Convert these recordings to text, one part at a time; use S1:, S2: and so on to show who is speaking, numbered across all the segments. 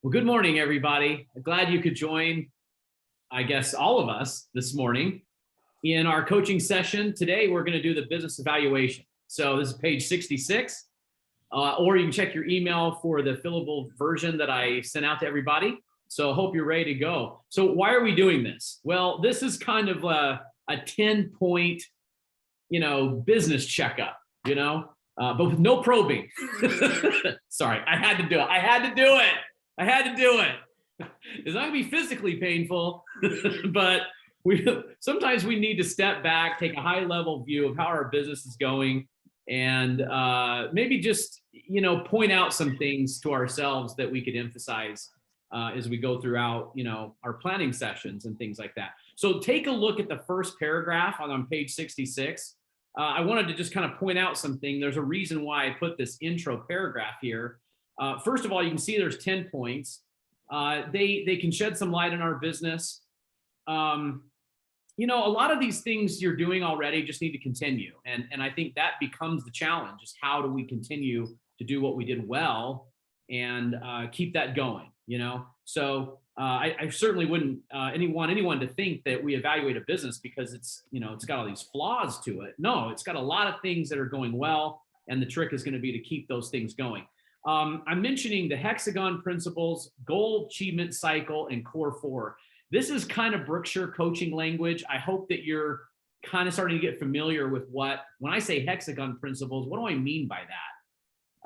S1: Well, good morning, everybody. Glad you could join, I guess, all of us this morning in our coaching session. Today, we're going to do the business evaluation. So this is page 66, or you can check your email for the fillable version that I sent out to everybody. So I hope you're ready to go. So why are we doing this? Well, this is kind of a 10-point, business checkup, but with no probing. Sorry, I had to do it. I had to do it. It's not gonna be physically painful, but sometimes we need to step back, take a high level view of how our business is going, and maybe just point out some things to ourselves that we could emphasize as we go throughout our planning sessions and things like that. So take a look at the first paragraph on page 66. I wanted to just kind of point out something. There's a reason why I put this intro paragraph here. First of all, you can see there's 10 points. They can shed some light on our business. A lot of these things you're doing already just need to continue. And I think that becomes the challenge, is how do we continue to do what we did well and keep that going, So I certainly wouldn't want anyone to think that we evaluate a business because it's got all these flaws to it. No, it's got a lot of things that are going well. And the trick is going to be to keep those things going. I'm mentioning the hexagon principles, goal achievement cycle, and core 4. This is kind of Berkshire coaching language. I hope that you're kind of starting to get familiar with when I say hexagon principles, what do I mean by that?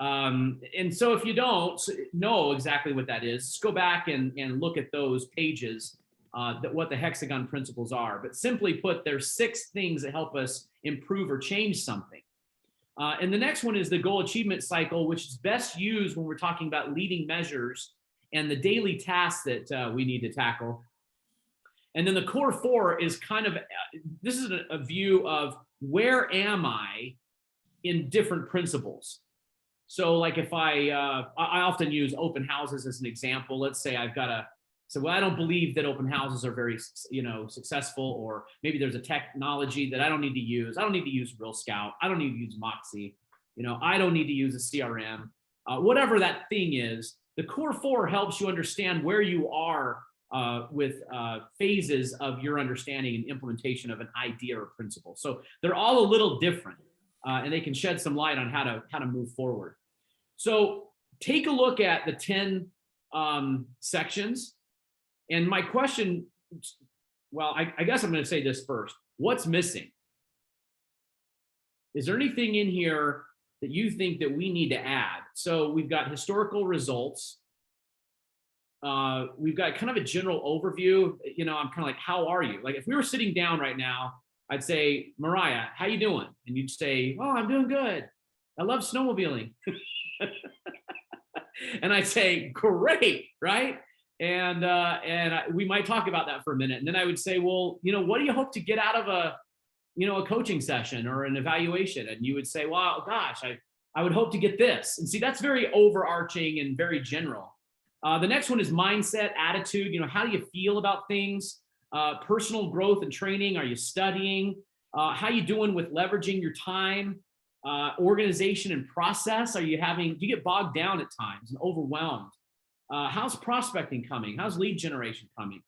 S1: And so if you don't know exactly what that is, just go back and look at those pages, what the hexagon principles are. But simply put, there's 6 things that help us improve or change something. And the next one is the goal achievement cycle, which is best used when we're talking about leading measures and the daily tasks that we need to tackle. And then the core 4 is this is a view of where am I in different principles. So like if I often use open houses as an example. Let's say I've got I don't believe that open houses are very, successful, or maybe there's a technology that I don't need to use. I don't need to use Real Scout. I don't need to use Moxie. I don't need to use a CRM. Whatever that thing is, the core 4 helps you understand where you are with phases of your understanding and implementation of an idea or principle. So they're all a little different, and they can shed some light on how to move forward. So take a look at the 10 sections. And my question, well, I guess I'm going to say this first. What's missing? Is there anything in here that you think that we need to add? So we've got historical results. We've got kind of a general overview. I'm kind of like, how are you? Like if we were sitting down right now, I'd say, Mariah, how you doing? And you'd say, oh, I'm doing good. I love snowmobiling. And I'd say, great, right? And we might talk about that for a minute. And then I would say, well, what do you hope to get out of a coaching session or an evaluation? And you would say, well, gosh, I would hope to get this. And see, that's very overarching and very general. The next one is mindset, attitude. How do you feel about things? Personal growth and training. Are you studying? How you doing with leveraging your time? Organization and process. Do you get bogged down at times and overwhelmed? How's prospecting coming? How's lead generation coming?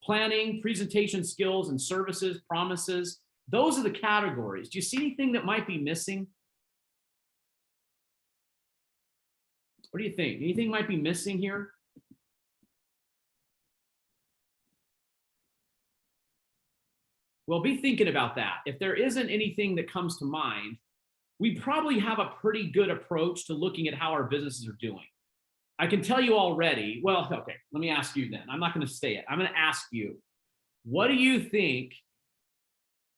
S1: Planning, presentation skills and services, promises. Those are the categories. Do you see anything that might be missing? What do you think? Anything might be missing here? Well, be thinking about that. If there isn't anything that comes to mind, we probably have a pretty good approach to looking at how our businesses are doing. I can tell you already, well, okay, let me ask you then. I'm not going to say it. I'm going to ask you, what do you think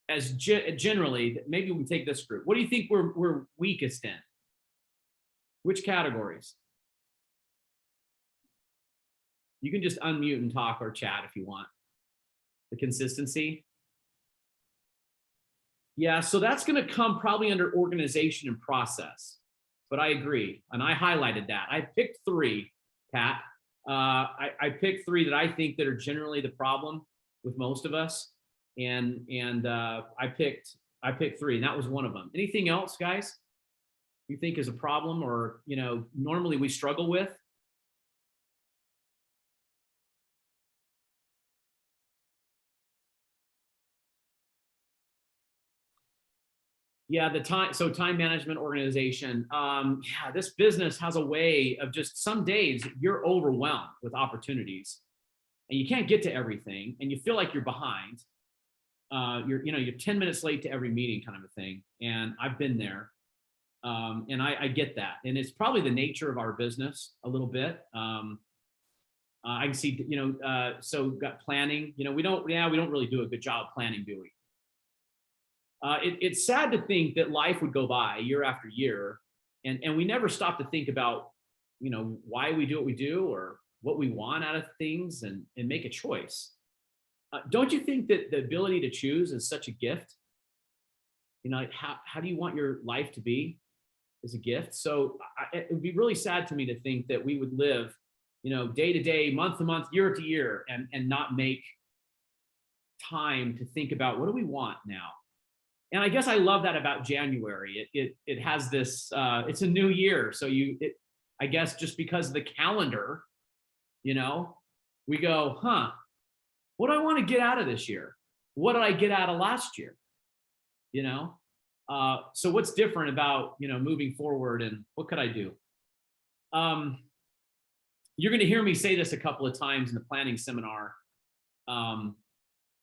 S1: as generally, maybe we can take this group. What do you think we're weakest in? Which categories? You can just unmute and talk or chat if you want. The consistency. Yeah, so that's going to come probably under organization and process. But I agree, and I highlighted that. I picked 3, Pat. I picked 3 that I think that are generally the problem with most of us, and I picked 3, and that was one of them. Anything else, guys, you think is a problem, or normally we struggle with? Yeah, time management organization. Yeah, this business has a way of just some days you're overwhelmed with opportunities and you can't get to everything and you feel like you're behind. You're 10 minutes late to every meeting kind of a thing. And I've been there. And I get that. And it's probably the nature of our business a little bit. I can see, so got planning, we don't really do a good job planning, do we? It's sad to think that life would go by year after year and we never stop to think about, why we do what we do or what we want out of things and make a choice. Don't you think that the ability to choose is such a gift? How do you want your life to be as a gift? So it would be really sad to me to think that we would live, day to day, month to month, year to year, and not make time to think about what do we want now. And I guess I love that about January. It has this. It's a new year, so I guess just because of the calendar, we go, what do I want to get out of this year? What did I get out of last year? So what's different about, moving forward and what could I do? You're going to hear me say this a couple of times in the planning seminar.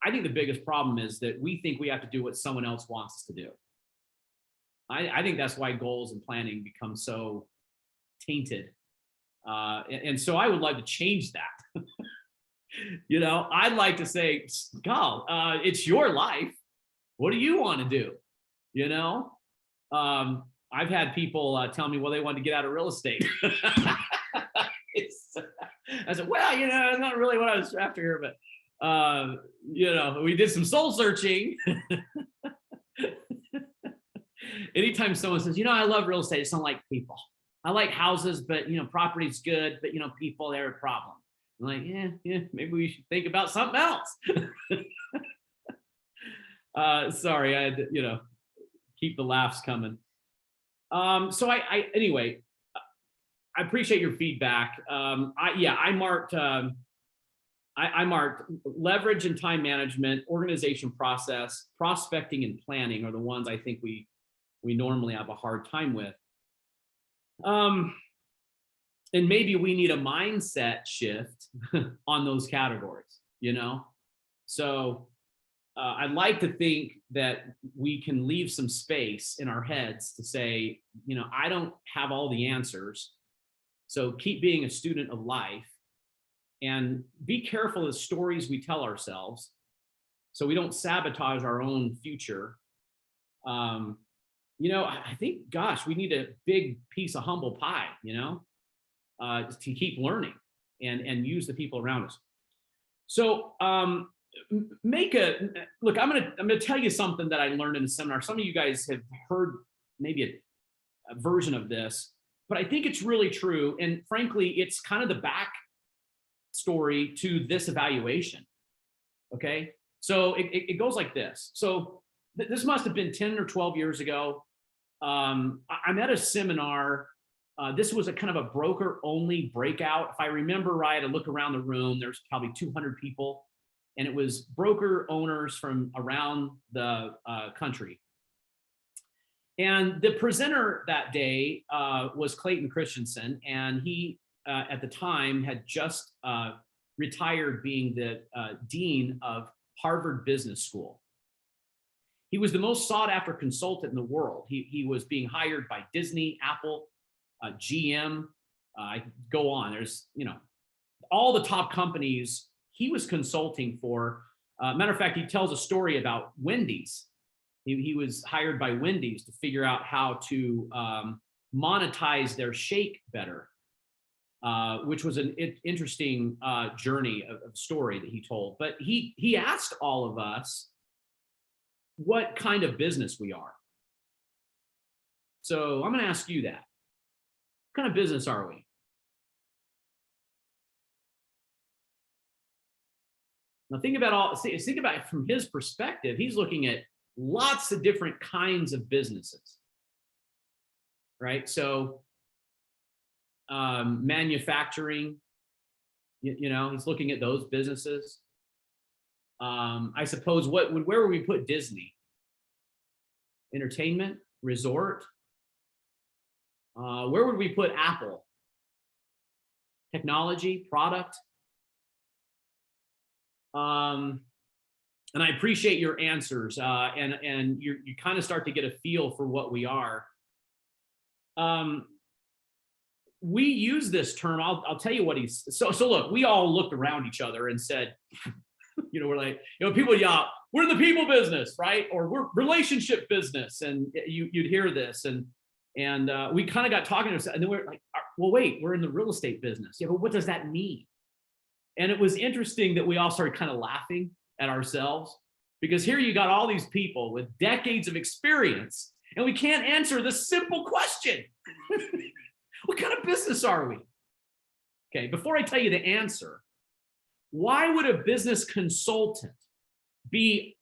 S1: I think the biggest problem is that we think we have to do what someone else wants us to do. I think that's why goals and planning become so tainted. And so I would like to change that. I'd like to say, God, it's your life. What do you want to do? I've had people tell me, well, they want to get out of real estate. I said, well, it's not really what I was after here, but we did some soul searching. Anytime someone says, I love real estate, I just don't like people. I like houses, but property's good, but people, they're a problem. I'm like, yeah, maybe we should think about something else. Sorry, I had to, keep the laughs coming. So anyway, I appreciate your feedback. I marked leverage and time management, organization process, prospecting and planning are the ones I think we normally have a hard time with. And maybe we need a mindset shift on those categories, So I'd like to think that we can leave some space in our heads to say, I don't have all the answers. So keep being a student of life and be careful of the stories we tell ourselves so we don't sabotage our own future. I think, gosh, we need a big piece of humble pie, to keep learning and use the people around us. So look, I'm gonna tell you something that I learned in a seminar. Some of you guys have heard maybe a version of this, but I think it's really true. And frankly, it's kind of the back story to this evaluation. Okay. So it goes like this. So this must have been 10 or 12 years ago. I'm at a seminar. This was a kind of a broker only breakout. If I remember right, I look around the room, there's probably 200 people, and it was broker owners from around the country. And the presenter that day was Clayton Christensen, and he at the time had just retired being the dean of Harvard Business School. He was the most sought after consultant in the world. He was being hired by Disney, Apple, GM, I go on. There's, all the top companies he was consulting for. Matter of fact, he tells a story about Wendy's. He was hired by Wendy's to figure out how to monetize their shake better, which was an interesting journey of story that he told. But he asked all of us what kind of business we are. So I'm going to ask you that. What kind of business are we? Now think about it from his perspective. He's looking at lots of different kinds of businesses, right? So manufacturing, he's looking at those businesses. I suppose where would we put Disney? entertainment, resort. Where would we put Apple? Technology, product. And I appreciate your answers, and you kind of start to get a feel for what we are. We use this term. I'll tell you what he's. So look, we all looked around each other and said, we're like, people yell, we're in the people business, right? Or we're relationship business, and you'd hear this, and we kind of got talking to ourselves, and then we're like, well, wait, we're in the real estate business. Yeah, but what does that mean? And it was interesting that we all started kind of laughing at ourselves, because here you got all these people with decades of experience, and we can't answer this simple question. What kind of business are we? Okay, before I tell you the answer, why would a business consultant be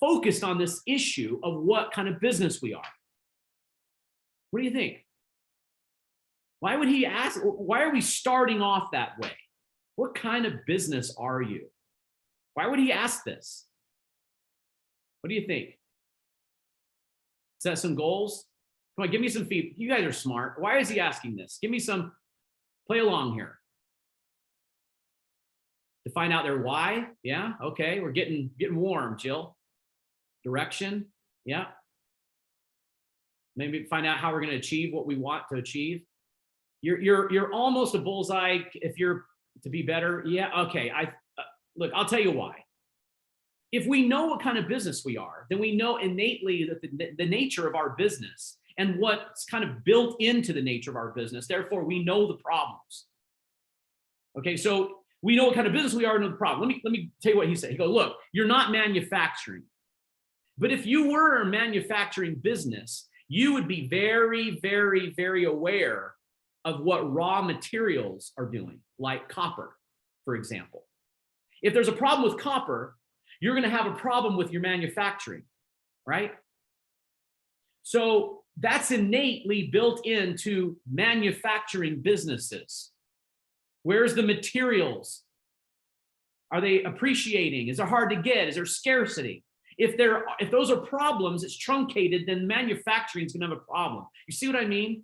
S1: focused on this issue of what kind of business we are? What do you think? Why would he ask? Why are we starting off that way? What kind of business are you? Why would he ask this? What do you think? Set some goals? Come on, give me some feedback. You guys are smart. Why is he asking this? Give me some, play along here. To find out their why? Yeah, okay, we're getting warm, Jill. Direction? Yeah. Maybe find out how we're going to achieve what we want to achieve. You're almost a bullseye if you're to be better. Yeah, okay. Look, I'll tell you why. If we know what kind of business we are, then we know innately that the nature of our business and what's kind of built into the nature of our business. Therefore, we know the problems. Okay, so we know what kind of business we are and know the problem. Let me tell you what he said. He goes, look, you're not manufacturing. But if you were a manufacturing business, you would be very, very, very aware of what raw materials are doing, like copper, for example. If there's a problem with copper, you're going to have a problem with your manufacturing, right? So that's innately built into manufacturing businesses. Where's the materials? Are they appreciating? Is it hard to get? Is there scarcity? If those are problems, it's truncated, then manufacturing is going to have a problem. You see what I mean?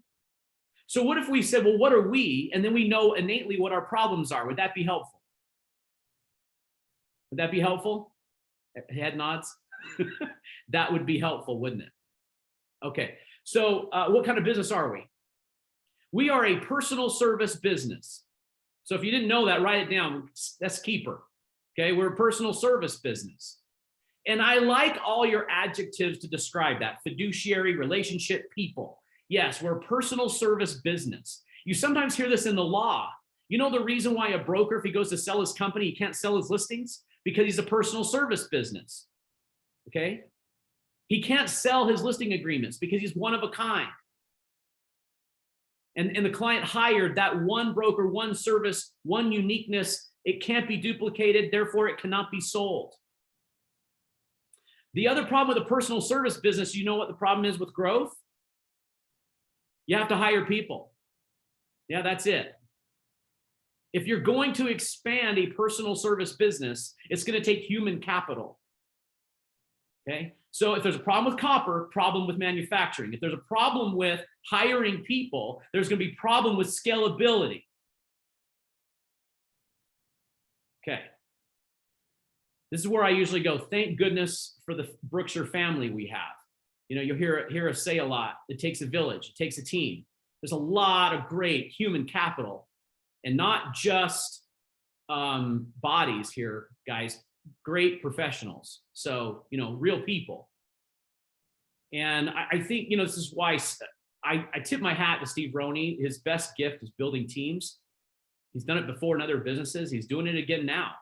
S1: So what if we said, well, what are we? And then we know innately what our problems are. Would that be helpful? Would that be helpful? Head nods. That would be helpful, wouldn't it? Okay. So what kind of business are we? We are a personal service business. So if you didn't know that, write it down. That's keeper. Okay. We're a personal service business. And I like all your adjectives to describe that: fiduciary, relationship, people. Yes, we're a personal service business. You sometimes hear this in the law. You know the reason why a broker, if he goes to sell his company, he can't sell his listings? Because he's a personal service business. Okay? He can't sell his listing agreements because he's one of a kind. And the client hired that one broker, one service, one uniqueness. It can't be duplicated, therefore it cannot be sold. The other problem with a personal service business, you know what the problem is with growth? You have to hire people. Yeah, that's it. If you're going to expand a personal service business, it's going to take human capital. Okay? So if there's a problem with copper, problem with manufacturing. If there's a problem with hiring people, there's going to be a problem with scalability. Okay. This is where I usually go, thank goodness for the Brookshire family we have. You know, you'll hear us say a lot, it takes a village, it takes a team. There's a lot of great human capital, and not just bodies here, guys, great professionals. So, real people. And I think, this is why I tip my hat to Steve Roney. His best gift is building teams. He's done it before in other businesses. He's doing it again now.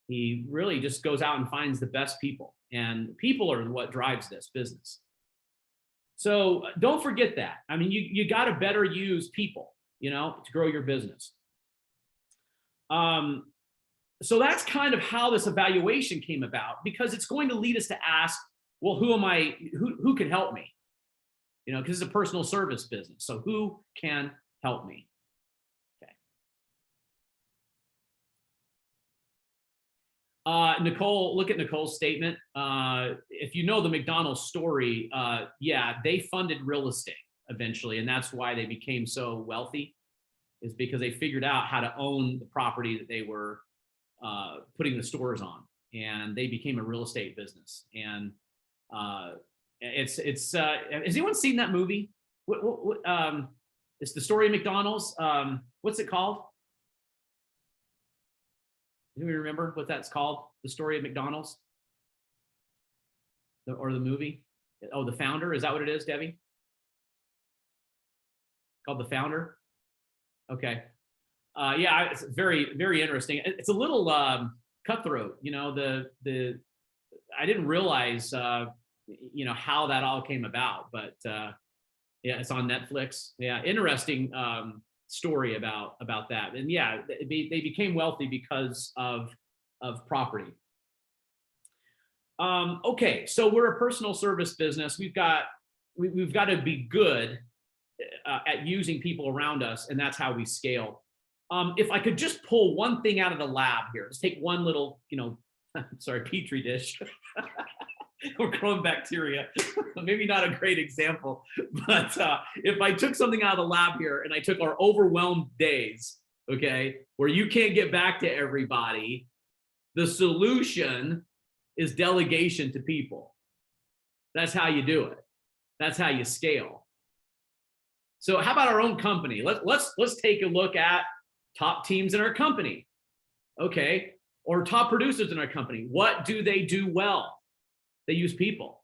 S1: He really just goes out and finds the best people, and people are what drives this business. So don't forget that. I mean, you got to better use people, to grow your business. So that's kind of how this evaluation came about, because it's going to lead us to ask, well, who am I? Who can help me? Because it's a personal service business. So who can help me? Nicole, look at Nicole's statement. If you know the McDonald's story, yeah, they funded real estate eventually, and that's why they became so wealthy, is because they figured out how to own the property that they were putting the stores on, and they became a real estate business. And it's has anyone seen that movie? It's the story of McDonald's. What's it called? Do you remember what that's called? The story of McDonald's, or the movie? Oh, The Founder. Is that what it is, Debbie? Called The Founder. Okay. Yeah, it's very, very interesting. It's a little cutthroat. You know, the I didn't realize you know, how that all came about, but yeah, it's on Netflix. Yeah, interesting story about that. And yeah, they became wealthy because of property. Okay, so we're a personal service business. We've got to be good at using people around us, and that's how we scale. If I could just pull one thing out of the lab here, let's take one little, you know, sorry, petri dish. Or growing bacteria. Maybe not a great example, but if I took something out of the lab here and I took our overwhelmed days, okay, where you can't get back to everybody, the solution is delegation to people. That's how you do it. That's how you scale. So how about our own company? Let's take a look at top teams in our company, okay, or top producers in our company. What do they do well? They use people,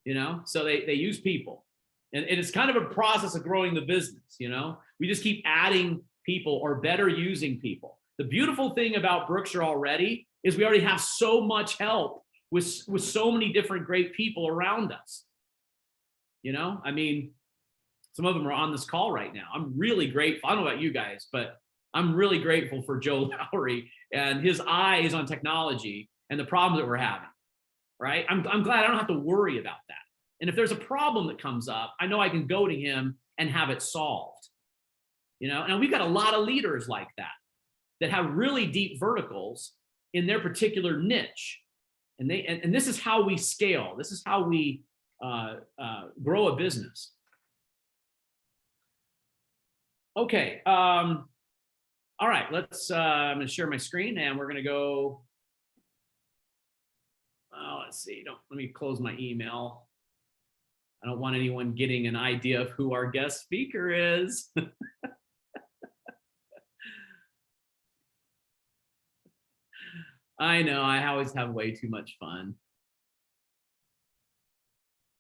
S1: you know, so they use people, and it's kind of a process of growing the business. You know, we just keep adding people or better using people. The beautiful thing about Brookshire already is we already have so much help with so many different great people around us. You know, I mean, some of them are on this call right now. I'm really grateful. I don't know about you guys, but I'm really grateful for Joe Lowry and his eyes on technology and the problems that we're having. Right? I'm glad I don't have to worry about that. And if there's a problem that comes up, I know I can go to him and have it solved. You know, and we've got a lot of leaders like that have really deep verticals in their particular niche. And this is how we scale. This is how we grow a business. Okay. All right. I'm going to share my screen, and we're going to go. Let's see. Let me close my email. I don't want anyone getting an idea of who our guest speaker is. I know, I always have way too much fun.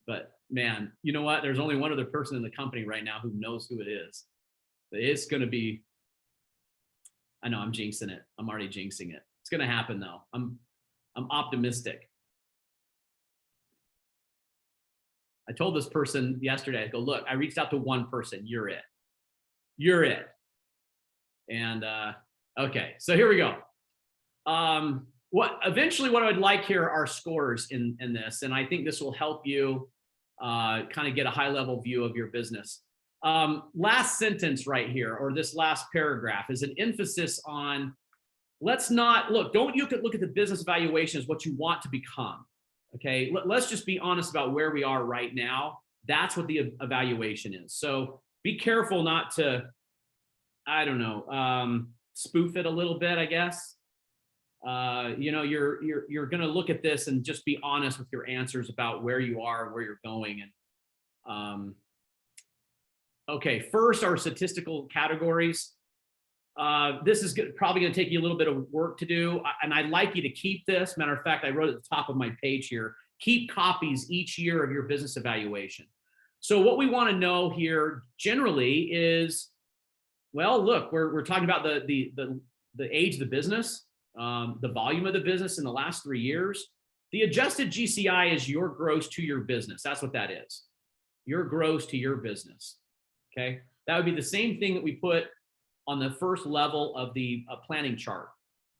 S1: But man, you know what? There's only one other person in the company right now who knows who it is. It's going to be, I know I'm jinxing it. I'm already jinxing it. It's going to happen though. I'm optimistic. I told this person yesterday, I go, look, I reached out to one person. You're it. You're it. And okay, so here we go. What I'd like here are scores in this, and I think this will help you kind of get a high level view of your business. Last sentence right here, or this last paragraph, is an emphasis on, let's not don't you look at the business evaluation as what you want to become. Okay, let's just be honest about where we are right now. That's what the evaluation is. So be careful not to, I don't know, spoof it a little bit, I guess. You know, you're going to look at this and just be honest with your answers about where you are and where you're going. And okay, first, our statistical categories. This is probably going to take you a little bit of work to do, and I'd like you to keep this. Matter of fact, I wrote at the top of my page here, keep copies each year of your business evaluation. So what we want to know here generally is, well, look, we're talking about the age of the business, the volume of the business in the last 3 years. The adjusted GCI is your gross to your business. That's what that is. Your gross to your business. Okay, that would be the same thing that we put on the first level of the planning chart,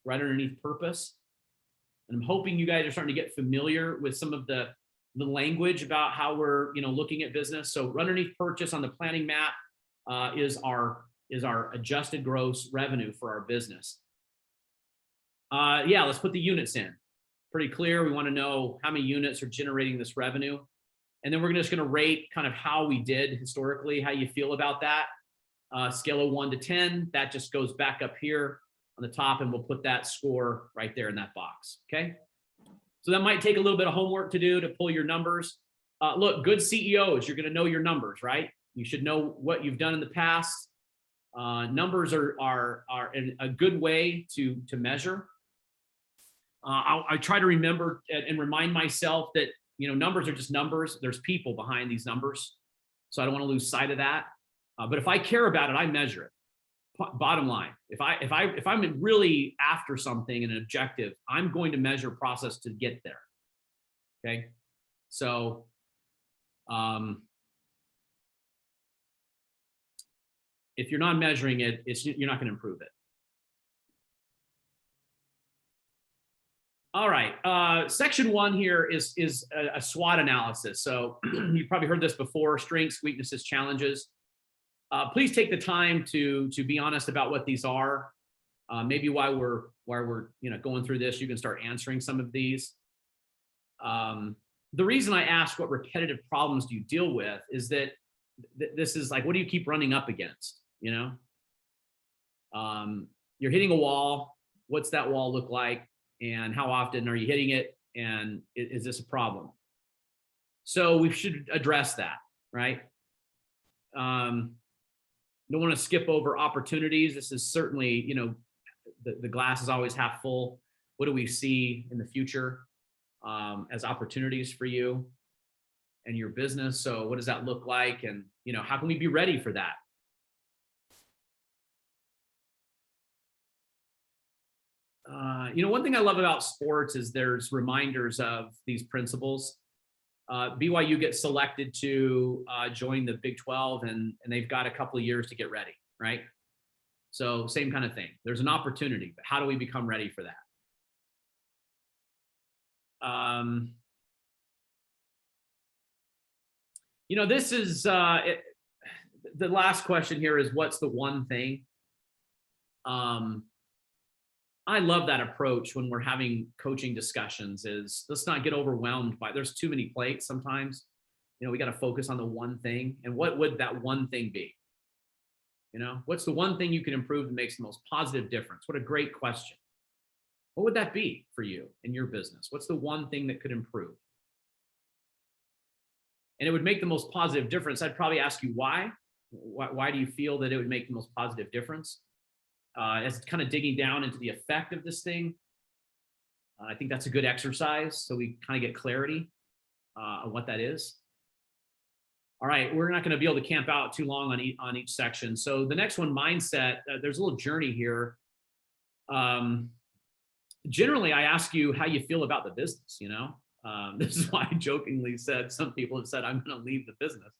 S1: right underneath purpose. And I'm hoping you guys are starting to get familiar with some of the language about how we're looking at business. So underneath purchase on the planning map is our adjusted gross revenue for our business. Yeah, let's put the units in. Pretty clear. We want to know how many units are generating this revenue. And then we're just going to rate kind of how we did historically, how you feel about that. Scale of 1 to 10, that just goes back up here on the top, and we'll put that score right there in that box. Okay. So that might take a little bit of homework to do to pull your numbers. Look, good CEOs, you're going to know your numbers, right? You should know what you've done in the past. Numbers are a good way to measure. I try to remember and remind myself that, numbers are just numbers. There's people behind these numbers. So I don't want to lose sight of that. But if I care about it, I measure it. Bottom line, if I'm really after something and an objective, I'm going to measure process to get there. Okay. So, if you're not measuring it, you're not going to improve it. All right. Section 1 here is a SWOT analysis. So you've probably heard this before: strengths, weaknesses, challenges. Please take the time to be honest about what these are. Maybe while we're going through this, you can start answering some of these. The reason I ask what repetitive problems do you deal with is that this is like, what do you keep running up against? You're hitting a wall. What's that wall look like? And how often are you hitting it? And is this a problem? So we should address that, right? Don't want to skip over opportunities. This is certainly, the glass is always half full. What do we see in the future as opportunities for you and your business? So what does that look like? And, how can we be ready for that? One thing I love about sports is there's reminders of these principles. BYU gets selected to join the Big 12, and they've got a couple of years to get ready, right? So same kind of thing. There's an opportunity, but how do we become ready for that? This is the last question here is, what's the one thing? I love that approach when we're having coaching discussions. Is let's not get overwhelmed by, there's too many plates sometimes. We got to focus on the one thing. And what would that one thing be? What's the one thing you can improve that makes the most positive difference? What a great question. What would that be for you in your business? What's the one thing that could improve? And it would make the most positive difference. I'd probably ask you why. Why do you feel that it would make the most positive difference? As kind of digging down into the effect of this thing. I think that's a good exercise, so we kind of get clarity on what that is. All right, we're not going to be able to camp out too long on each section. So the next one, mindset, there's a little journey here. Generally, I ask you how you feel about the business, this is why I jokingly said, some people have said, I'm going to leave the business.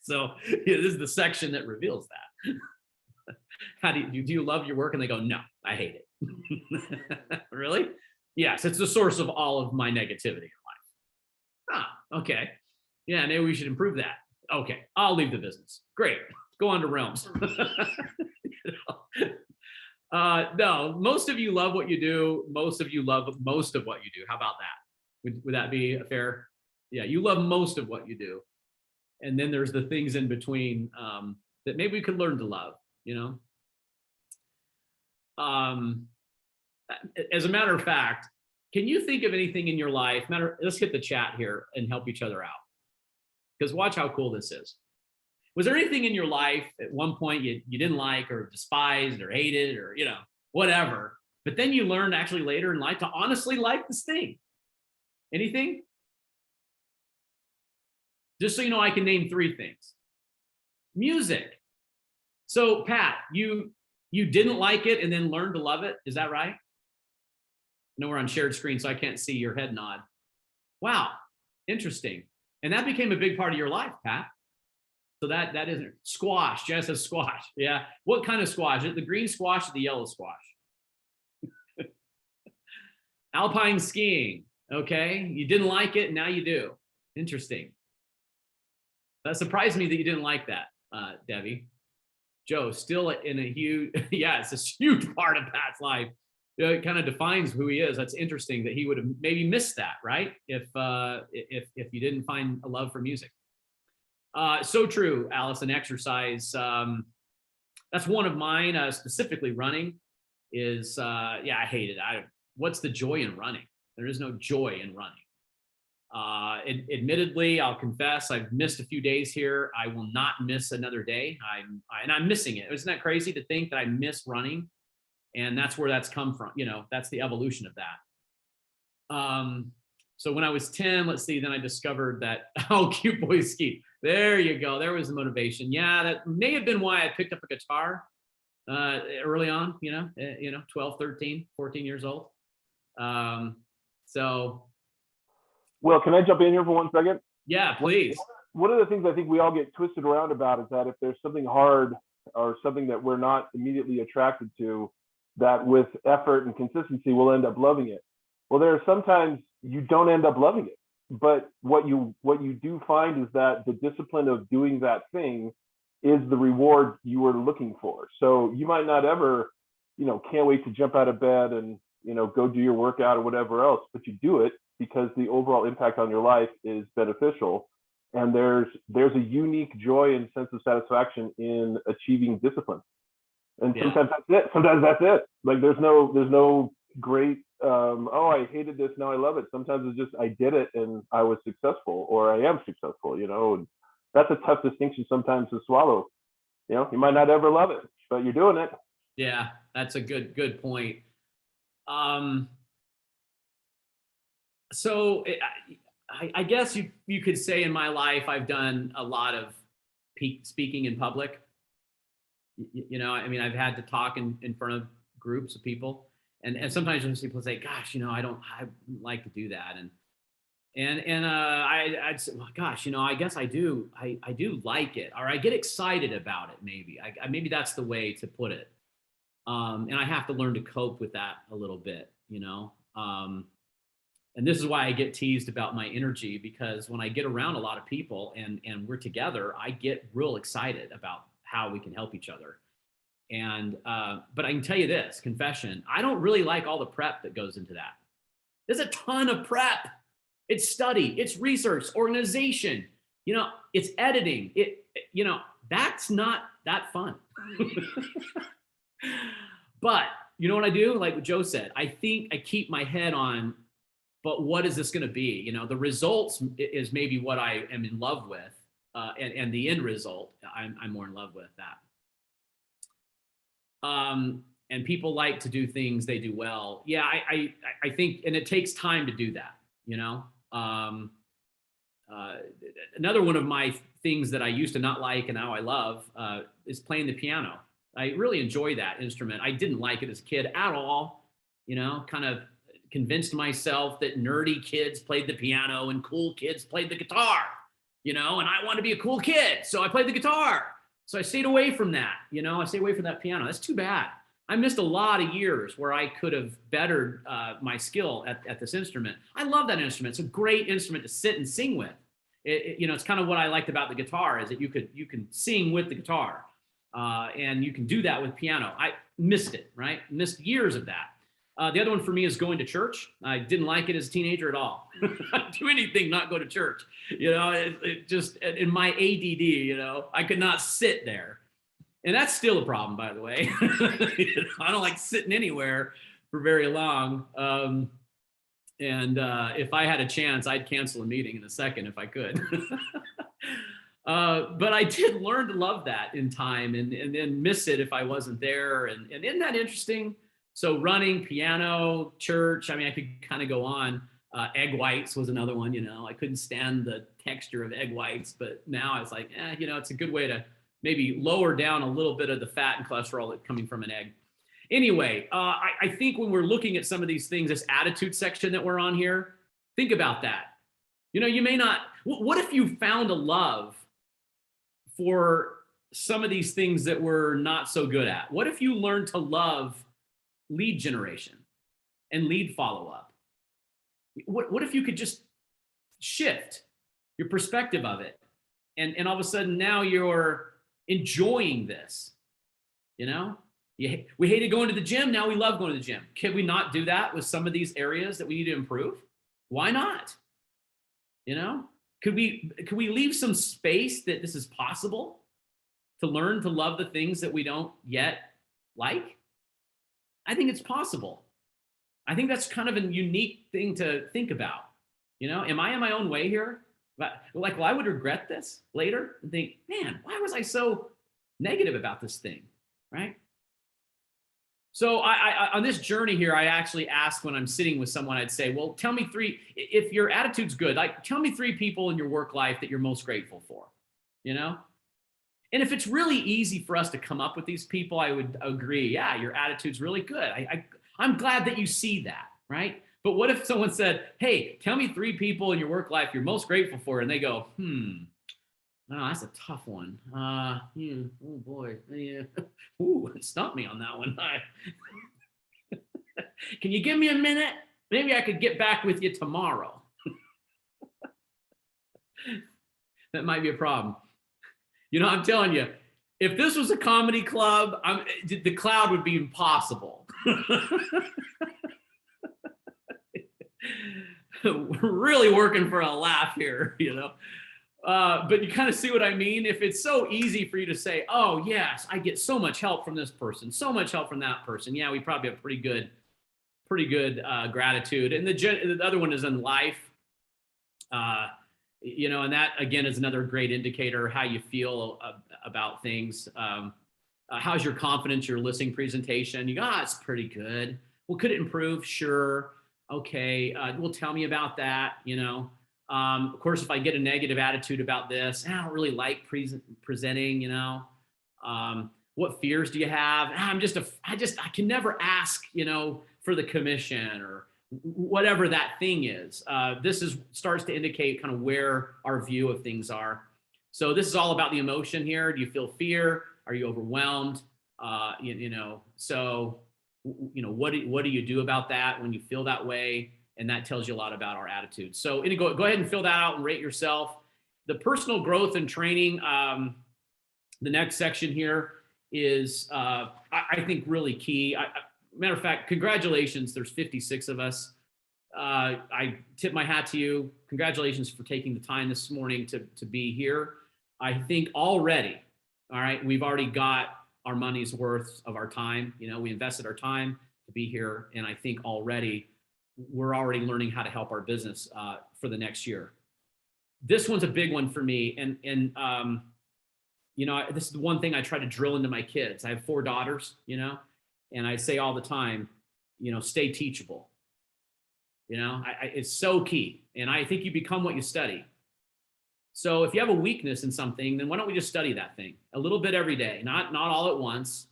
S1: So this is the section that reveals that. How do you love your work? And they go, no, I hate it. Really? Yes, it's the source of all of my negativity in life. Okay. Yeah, maybe we should improve that. Okay, I'll leave the business. Great. Go on to realms. No, most of you love what you do. Most of you love most of what you do. How about that? Would that be a fair? Yeah, you love most of what you do. And then there's the things in between that maybe we could learn to love. As a matter of fact, can you think of anything in your life? Let's hit the chat here and help each other out. Because watch how cool this is. Was there anything in your life at one point you didn't like or despised or hated or, whatever, but then you learned actually later in life to honestly like this thing? Anything? Just so you know, I can name 3 things. Music. So Pat, you didn't like it and then learned to love it. Is that right? I know we're on shared screen, so I can't see your head nod. Wow, interesting. And that became a big part of your life, Pat. So that isn't squash. Jess says squash. Yeah. What kind of squash? Is it the green squash or the yellow squash? Alpine skiing. Okay. You didn't like it. Now you do. Interesting. That surprised me that you didn't like that, Debbie. Joe, still in a huge, yeah, it's a huge part of Pat's life. it kind of defines who he is. That's interesting that he would have maybe missed that, right? If you didn't find a love for music. So true, Allison. Exercise. That's one of mine. Specifically, running is. I hate it. What's the joy in running? There is no joy in running. Admittedly, I'll confess, I've missed a few days here. I will not miss another day. I'm missing it. Isn't that crazy to think that I miss running? And that's where that's come from. That's the evolution of that. So when I was 10, let's see, then I discovered that, cute boy ski. There you go. There was the motivation. Yeah, that may have been why I picked up a guitar early on, 12, 13, 14 years old. So.
S2: Well, can I jump in here for 1 second?
S1: Yeah, please.
S2: One of the things I think we all get twisted around about is that if there's something hard or something that we're not immediately attracted to, that with effort and consistency, we'll end up loving it. Well, there are sometimes you don't end up loving it, but what you do find is that the discipline of doing that thing is the reward you were looking for. So you might not ever, can't wait to jump out of bed and, go do your workout or whatever else, but you do it because the overall impact on your life is beneficial. And there's a unique joy and sense of satisfaction in achieving discipline. And sometimes that's it. Sometimes that's it. Like there's no great, I hated this, now I love it. Sometimes it's just, I did it and I was successful, or I am successful, and that's a tough distinction sometimes to swallow. You might not ever love it, but you're doing it.
S1: Yeah, that's a good point. So I guess you could say in my life, I've done a lot of speaking in public. I've had to talk in front of groups of people, and sometimes when people say, gosh, I like to do that. I'd say, well, gosh, I guess I do like it, or I get excited about it. Maybe that's the way to put it. And I have to learn to cope with that a little bit, and this is why I get teased about my energy, because when I get around a lot of people and we're together, I get real excited about how we can help each other. And, but I can tell you this, confession, I don't really like all the prep that goes into that. There's a ton of prep. It's study, it's research, organization, it's editing. That's not that fun. But you know what I do? Like what Joe said, I think I keep my head on, but what is this going to be? The results is maybe what I am in love with, and the end result, I'm more in love with that. And people like to do things they do well. Yeah, I think, and it takes time to do that. Another one of my things that I used to not like and now I love is playing the piano. I really enjoy that instrument. I didn't like it as a kid at all. Kind of convinced myself that nerdy kids played the piano and cool kids played the guitar, and I wanted to be a cool kid. So I played the guitar. So I stayed away from that. I stayed away from that piano. That's too bad. I missed a lot of years where I could have bettered my skill at this instrument. I love that instrument. It's a great instrument to sit and sing with. It's kind of what I liked about the guitar is that you can sing with the guitar, and you can do that with piano. I missed it, right? Missed years of that. The other one for me is going to church. I didn't like it as a teenager at all. I'd do anything, not go to church. It just, in my ADD, I could not sit there. And that's still a problem, by the way. I don't like sitting anywhere for very long. If I had a chance, I'd cancel a meeting in a second if I could. But I did learn to love that in time and then miss it if I wasn't there. And isn't that interesting? So running, piano, church, I could kind of go on. Egg whites was another one, I couldn't stand the texture of egg whites, but now I was like, it's a good way to maybe lower down a little bit of the fat and cholesterol that's coming from an egg. Anyway, I think when we're looking at some of these things, this attitude section that we're on here, think about that. You may not, what if you found a love for some of these things that we're not so good at? What if you learned to love lead generation and lead follow-up? What if you could just shift your perspective of it, and all of a sudden now you're enjoying this, We hated going to the gym. Now we love going to the gym. Can we not do that with some of these areas that we need to improve? Why not? Could we leave some space that this is possible to learn to love the things that we don't yet like? I think it's possible. I think that's kind of a unique thing to think about. Am I in my own way here? Well, I would regret this later and think, man, why was I so negative about this thing, right? So I on this journey here, I actually ask when I'm sitting with someone, I'd say, well, tell me three, if your attitude's good, like tell me three people in your work life that you're most grateful for, And if it's really easy for us to come up with these people, I would agree. Yeah, your attitude's really good. I'm glad that you see that, right? But what if someone said, hey, tell me three people in your work life you're most grateful for, and they go, no, that's a tough one. Oh boy, yeah. Ooh, stumped me on that one. Can you give me a minute? Maybe I could get back with you tomorrow. That might be a problem. I'm telling you, if this was a comedy club, the crowd would be impossible. We're really working for a laugh here, But you kind of see what I mean? If it's so easy for you to say, oh, yes, I get so much help from this person, so much help from that person. Yeah, we probably have pretty good gratitude. And the other one is in life. And that, again, is another great indicator how you feel about things. How's your confidence, your listening presentation? You go, it's pretty good. Well, could it improve? Sure. Okay. Well, tell me about that, Of course, if I get a negative attitude about this, I don't really like presenting, what fears do you have? I can never ask, for the commission or whatever that thing is. This starts to indicate kind of where our view of things are. So this is all about the emotion here. Do you feel fear? Are you overwhelmed? So, what do you do about that when you feel that way? And that tells you a lot about our attitude. So go ahead and fill that out and rate yourself. The personal growth and training, the next section here is, I think, really key. Matter of fact, congratulations. There's 56 of us. I tip my hat to you. Congratulations for taking the time this morning to be here. I think already, all right, we've already got our money's worth of our time. We invested our time to be here. And I think we're already learning how to help our business for the next year. This one's a big one for me. And this is the one thing I try to drill into my kids. I have 4 daughters, and I say all the time, stay teachable. It's so key. And I think you become what you study. So if you have a weakness in something, then why don't we just study that thing a little bit every day? Not all at once,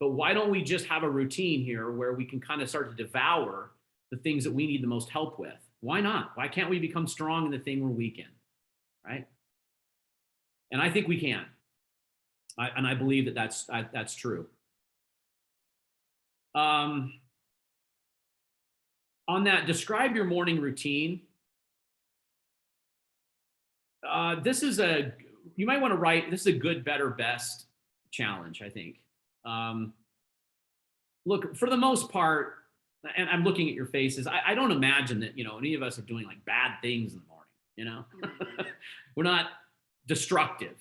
S1: but why don't we just have a routine here where we can kind of start to devour the things that we need the most help with? Why not? Why can't we become strong in the thing we're weak in, right? And I think we can. I believe that's true. On that, describe your morning routine. This is you might want to write, this is a good, better, best challenge, I think. Look, for the most part, and I'm looking at your faces, I don't imagine that, any of us are doing like bad things in the morning, We're not destructive,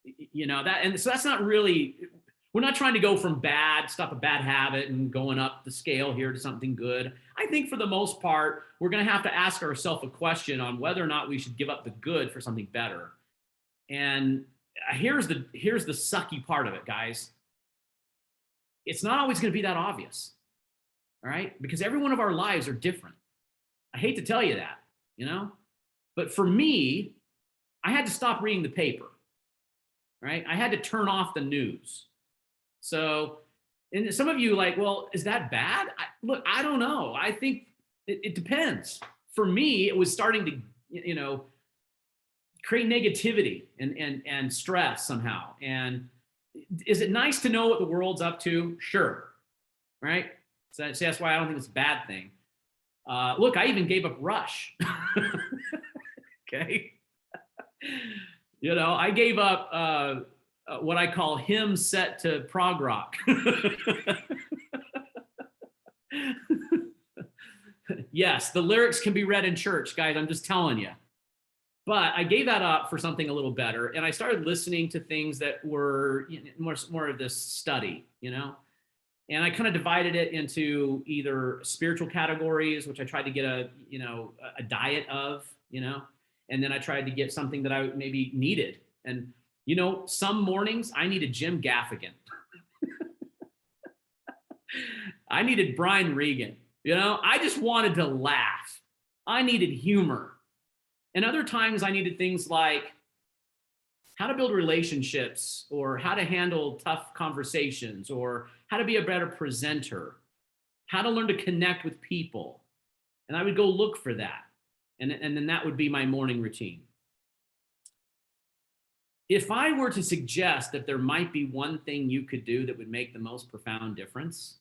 S1: and so that's not really, we're not trying to go from stop a bad habit and going up the scale here to something good. I think for the most part, we're going to have to ask ourselves a question on whether or not we should give up the good for something better. And here's the sucky part of it, guys. It's not always going to be that obvious. All right? Because every one of our lives are different. I hate to tell you that, but for me, I had to stop reading the paper, right? I had to turn off the news. So, and some of you like, well, is that bad? Look, I don't know. I think it depends. For me, it was starting to, create negativity and stress somehow. And is it nice to know what the world's up to? Sure. Right? So that's why I don't think it's a bad thing. Look, I even gave up Rush. Okay. I gave up what I call hymns set to prog rock. Yes, the lyrics can be read in church, guys. I'm just telling you. But I gave that up for something a little better, and I started listening to things that were more of this study, And I kind of divided it into either spiritual categories, which I tried to get a diet of, and then I tried to get something that I maybe needed. And some mornings I needed Jim Gaffigan. I needed Brian Regan. I just wanted to laugh. I needed humor. And other times I needed things like how to build relationships, or how to handle tough conversations, or how to be a better presenter, how to learn to connect with people. And I would go look for that. And then that would be my morning routine. If I were to suggest that there might be one thing you could do that would make the most profound difference,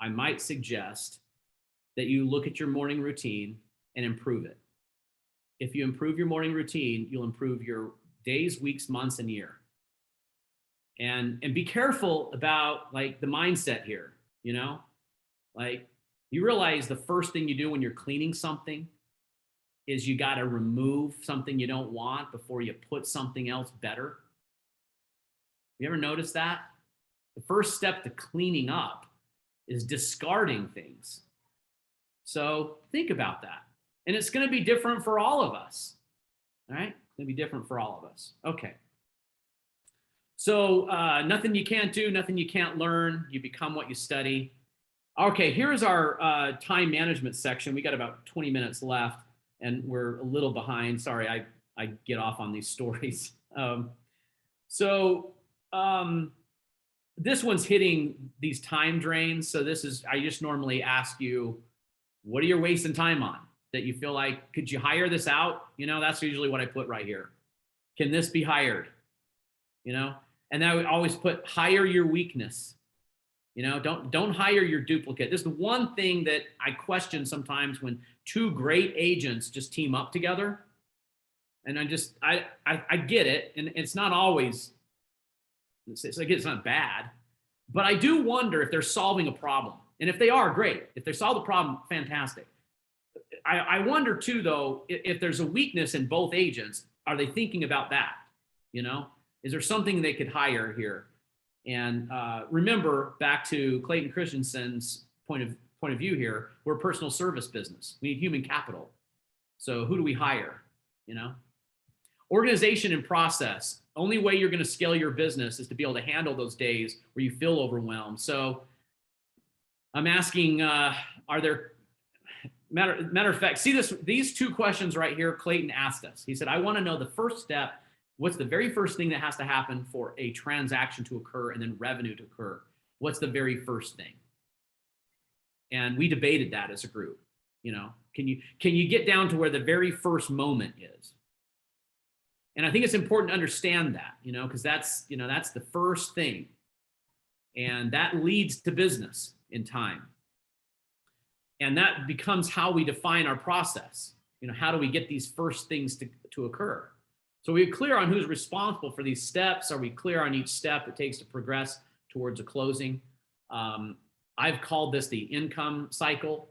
S1: I might suggest that you look at your morning routine and improve it. If you improve your morning routine, you'll improve your days, weeks, months, and year. And be careful about like the mindset here, like you realize the first thing you do when you're cleaning something is you got to remove something you don't want before you put something else better. You ever notice that? The first step to cleaning up is discarding things. So think about that. And it's going to be different for all of us. All right? It's going to be different for all of us. Okay. So nothing you can't do, nothing you can't learn. You become what you study. Okay, here's our time management section. We got about 20 minutes left, and we're a little behind. Sorry, I get off on these stories. This one's hitting these time drains. So I just normally ask you, what are you wasting time on that you feel like, could you hire this out? That's usually what I put right here. Can this be hired? And I would always put hire your weakness. Don't hire your duplicate. This is the one thing that I question sometimes when two great agents just team up together. And I get it. And it's not always, it's not bad, but I do wonder if they're solving a problem. And if they are, great. If they solve the problem, fantastic. I wonder too, though, if there's a weakness in both agents, are they thinking about that? Is there something they could hire here? And remember, back to Clayton Christensen's point of view here, we're a personal service business. We need human capital. So who do we hire? Organization and process. Only way you're going to scale your business is to be able to handle those days where you feel overwhelmed. So I'm asking, are there, matter of fact, see these two questions right here, Clayton asked us. He said, I want to know the first step. What's the very first thing that has to happen for a transaction to occur and then revenue to occur? What's the very first thing? And we debated that as a group. Can you get down to where the very first moment is? And I think it's important to understand that, because that's the first thing. And that leads to business in time. And that becomes how we define our process. How do we get these first things to occur? So we're clear on who's responsible for these steps. Are we clear on each step it takes to progress towards a closing? I've called this the income cycle,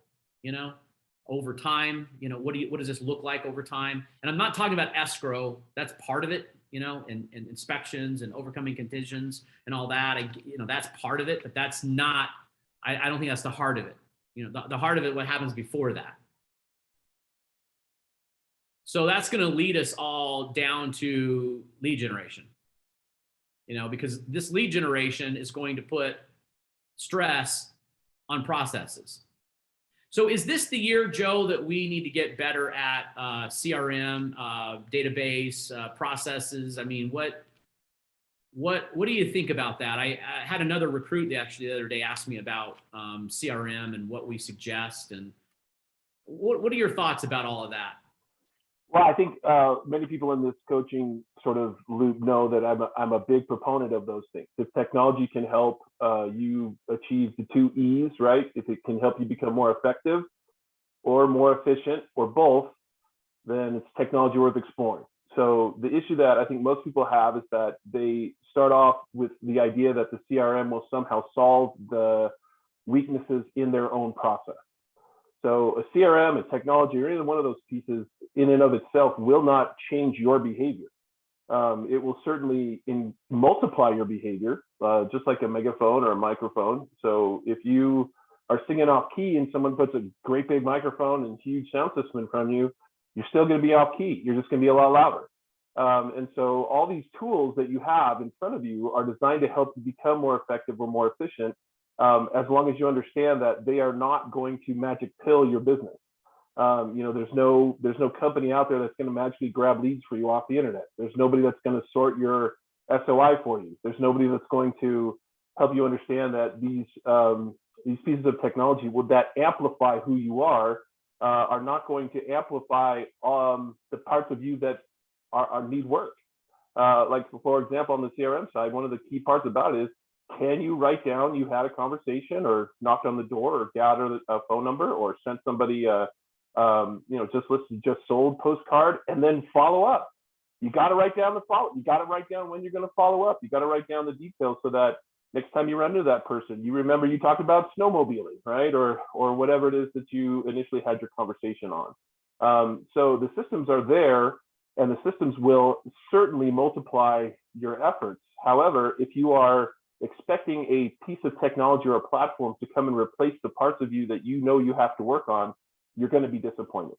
S1: over time. What does this look like over time? And I'm not talking about escrow. That's part of it, and inspections and overcoming conditions and all that. That's part of it, but that's not, I don't think that's the heart of it. The heart of it, what happens before that. So that's going to lead us all down to lead generation, because this lead generation is going to put stress on processes. So is this the year, Joe, that we need to get better at CRM, database, processes? I mean, what do you think about that? I had another recruit actually the other day ask me about CRM and what we suggest. And what are your thoughts about all of that?
S2: Well, I think many people in this coaching sort of loop know that I'm a big proponent of those things. If technology can help you achieve the 2 E's, right? If it can help you become more effective or more efficient or both, then it's technology worth exploring. so the issue that I think most people have is that they start off with the idea that the CRM will somehow solve the weaknesses in their own process. So a CRM, a technology, or any one of those pieces in and of itself will not change your behavior. It will certainly multiply your behavior, just like a megaphone or a microphone. So if you are singing off key and someone puts a great big microphone and huge sound system in front of you, you're still going to be off key. You're just going to be a lot louder. And so all these tools that you have in front of you are designed to help you become more effective or more efficient, as long as you understand that they are not going to magic pill your business. There's no company out there that's going to magically grab leads for you off the internet. There's nobody that's going to sort your SOI for you. There's nobody that's going to help you understand that these pieces of technology that amplify who you are not going to amplify the parts of you that need work. Like for example, on the CRM side, one of the key parts about it is, can you write down you had a conversation or knocked on the door or gathered a phone number or sent somebody just sold postcard and then follow up? You got to write down you got to write down when you're going to follow up. You got to write down the details so that next time you run into that person, you remember you talked about snowmobiling, right? Or whatever it is that you initially had your conversation on. So the systems are there, and the systems will certainly multiply your efforts. However, if you are expecting a piece of technology or a platform to come and replace the parts of you that you know you have to work on, you're going to be disappointed.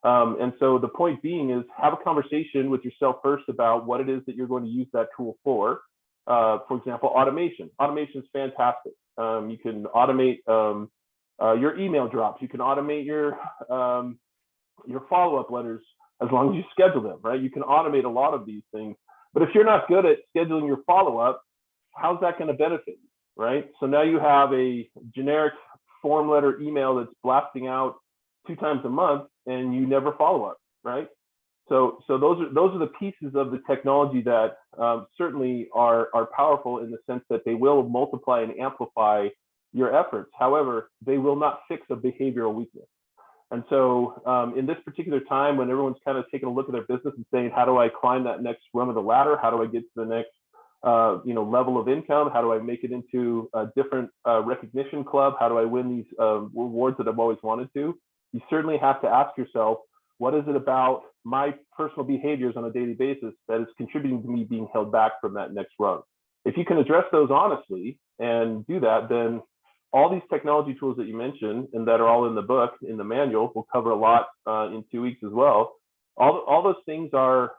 S2: And so the point being is, have a conversation with yourself first about what it is that you're going to use that tool for. For example, automation. Automation is fantastic. You can automate your email drops. You can automate your follow-up letters as long as you schedule them, right? You can automate a lot of these things. But if you're not good at scheduling your follow-up, how's that going to benefit you, right? So now you have a generic form letter email that's blasting out 2 times a month, and you never follow up, right? So those are the pieces of the technology that certainly are powerful in the sense that they will multiply and amplify your efforts. However, they will not fix a behavioral weakness. And so in this particular time, when everyone's kind of taking a look at their business and saying, how do I climb that next rung of the ladder? How do I get to the next level of income? How do I make it into a different recognition club? How do I win these rewards that I've always wanted to? You certainly have to ask yourself, what is it about my personal behaviors on a daily basis that is contributing to me being held back from that next rung? If you can address those honestly and do that, then all these technology tools that you mentioned and that are all in the book, in the manual, we'll cover a lot in 2 weeks as well. All those things are,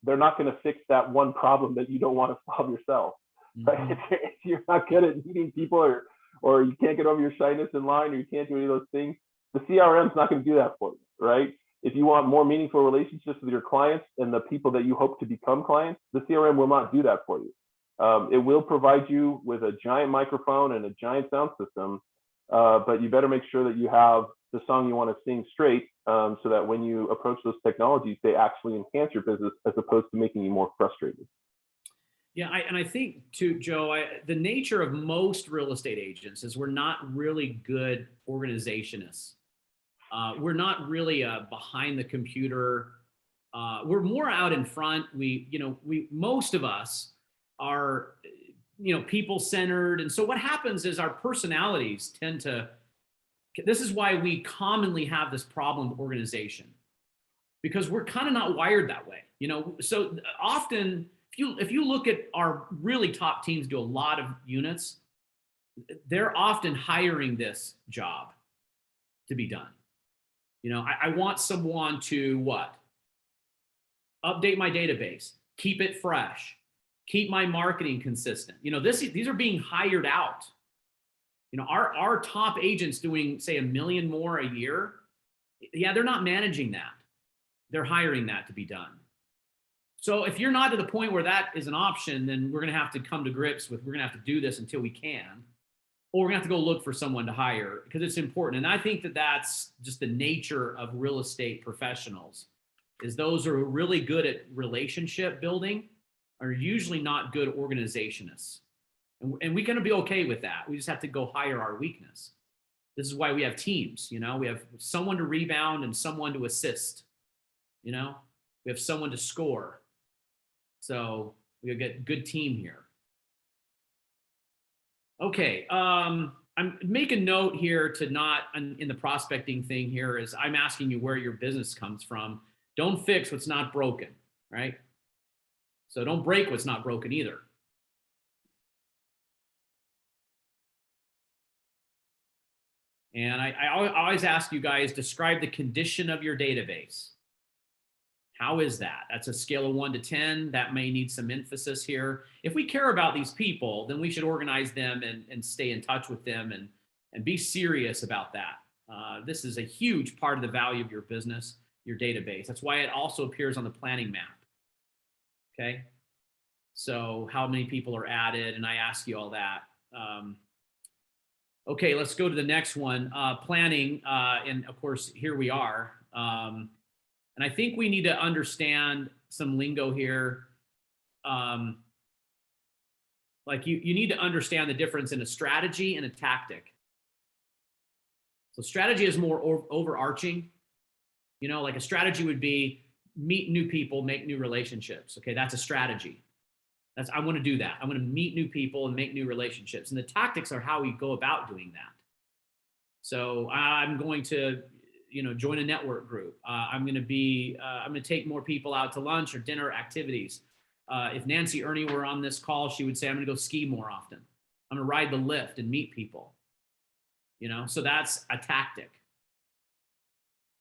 S2: they're not going to fix that one problem that you don't want to solve yourself. Mm-hmm. Right? If you're not good at meeting people or you can't get over your shyness in line or you can't do any of those things, the CRM is not going to do that for you, right? If you want more meaningful relationships with your clients and the people that you hope to become clients, the CRM will not do that for you. It will provide you with a giant microphone and a giant sound system, but you better make sure that you have the song you want to sing straight, so that when you approach those technologies, they actually enhance your business as opposed to making you more frustrated.
S1: Yeah, I think too, Joe, the nature of most real estate agents is we're not really good organizationists. We're not really behind the computer. We're more out in front. Most of us are, people-centered. And so what happens is our personalities tend to, this is why we commonly have this problem of organization, because we're kind of not wired that way. So often, if you look at our really top teams do a lot of units, they're often hiring this job to be done. I want someone to what? Update my database, keep it fresh, keep my marketing consistent. These are being hired out. Our top agents doing, say, $1 million more a year. Yeah, they're not managing that. They're hiring that to be done. So if you're not to the point where that is an option, then we're going to have to come to grips with, we're going to have to do this until we can, or we're going to have to go look for someone to hire because it's important. And I think that that's just the nature of real estate professionals, is those who are really good at relationship building are usually not good organizationists. And we're going to be okay with that. We just have to go hire our weakness. This is why we have teams, we have someone to rebound and someone to assist, We have someone to score. So we'll get a good team here. Okay. I'm make a note here to not in the prospecting thing here is I'm asking you where your business comes from. Don't fix what's not broken, right? So don't break what's not broken either. And I always ask you guys, describe the condition of your database. How is that? That's a scale of 1 to 10. That may need some emphasis here. If we care about these people, then we should organize them and stay in touch with them and be serious about that. This is a huge part of the value of your business, your database. That's why it also appears on the planning map. Okay. So how many people are added? And I ask you all that. Okay, let's go to the next one, planning. And of course, here we are. And I think we need to understand some lingo here. Like you need to understand the difference in a strategy and a tactic. So strategy is more overarching. You know, like a strategy would be meet new people, make new relationships. Okay, that's a strategy. I want to do that. I want to meet new people and make new relationships. And the tactics are how we go about doing that. So I'm going to, join a network group. I'm going to take more people out to lunch or dinner activities. If Nancy Ernie were on this call, she would say, I'm going to go ski more often. I'm going to ride the lift and meet people. So that's a tactic.